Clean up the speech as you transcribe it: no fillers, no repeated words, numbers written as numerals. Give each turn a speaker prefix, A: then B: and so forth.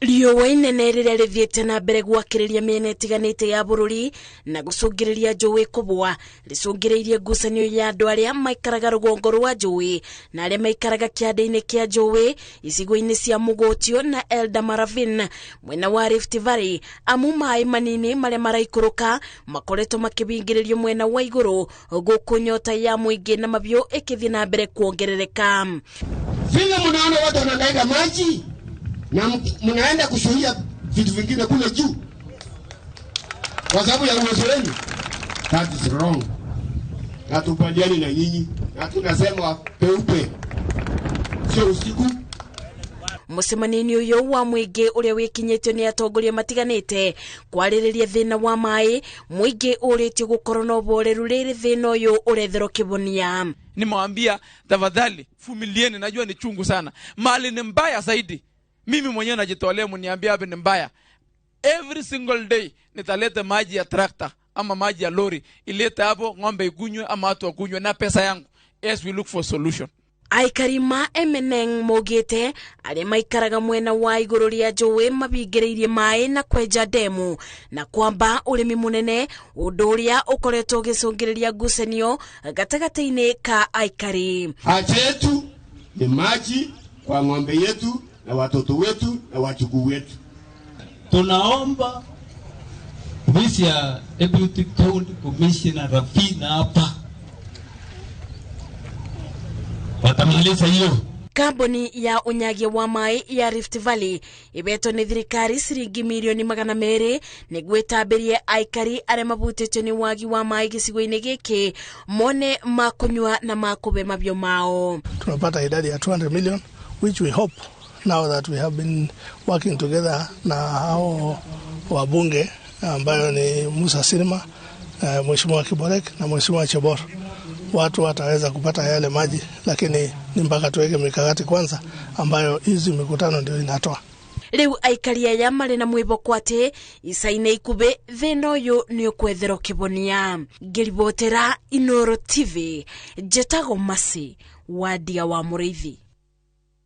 A: Riũa inene rĩrĩa rĩthiĩte na mbere gwakĩrĩria mĩena ĩtiganĩte ya bũrũri na gũcũngĩrĩria njũĩ kũbũa rĩcũngĩrĩirie ngucanio ya andũ arĩa maikaraga rũgongo rwa njũĩ na arĩa maikaraga kĩanda-inĩ kĩa njũĩ icigo-inĩ cia Mũgũtio na Eldaravine mwena wa Rift Valley, amu maĩ manini marĩa maraikũrũka makoretwo makĩbingĩrĩrio mwena wa igũrũ gũkũ nyota ya mũingĩ na mabiũ ĩkĩthiĩ na mbere kuongerereka.
B: Vile mnaona watu wanadaiga maji na mnaenda kushuhudia vitu vingine kule juu kwa sababu ya uwezo wenu. That is wrong. Hatupaliani na nyinyi, na tunasema peupe, sio usiku.
A: Mucemanio uyu wa muingi uria wikinyitio ni atongoria matiganite kwaririria thina wa mai muingi uritio gukorwo na uboreru riri thina uyu uretherwo kibonia.
C: Nimwambia tafadhali vumilieni, najua ni chungu sana, mali ni mbaya zaidi. Mimi mwenyewe najitolea mniambia hapa ni mbaya. Every single day nitaleta maji ya tractor ama maji ya lori ilete hapo, ng'ombe ikunywe ama watu wakunywe na pesa yangu. Yes, we look for solution.
A: Aikarima Emeneng mogete arĩa maikaraga mwena wa igũrũ rĩa njũĩ mabingĩrĩirie maĩ na kwenja demu na kwamba ũrĩmi mũnene, ũndũ ũrĩa ũkoretwo ũgĩcũngĩrĩria ngucanio gatagatĩ-inĩ ka aikari.
B: Haja yetu ni maji kwa ng'ombe yetu na watoto wetu na wajukuu wetu.
D: Tunaomba ofisi ya Deputy County Commissioner Rafina hapa watamaliza hiyo.
A: Kambuni ya unyagia wa mai ya Rift Valley ibeto ni thirikari ciringi milioni 200 nĩguo ĩtambĩrie aikari arĩa mabutĩtio nĩ wagi wa mai gĩcigo-inĩ gĩkĩ mone makunywa na makube mabio mao.
E: Tunapata idadi ya 200 million, which we hope now that we have been working together na hao wabunge ambayo ni Musa Silima, Mheshimiwa Kiborek na Mheshimiwa Chebor, watu wataweza kupata yale maji, lakini ni mpaka tuweke mikakati kwanza ambayo hizi mikutano ndio inatoa.
A: Riu aikari aya marĩ na mwĩboko atĩ ica-inĩ ikube thĩna ũyũ nĩ ũkwetherwo kibonia. Ngĩribotera Inooro TV, Njĩtagwo Masi wa Ndia wa Mũrĩithi.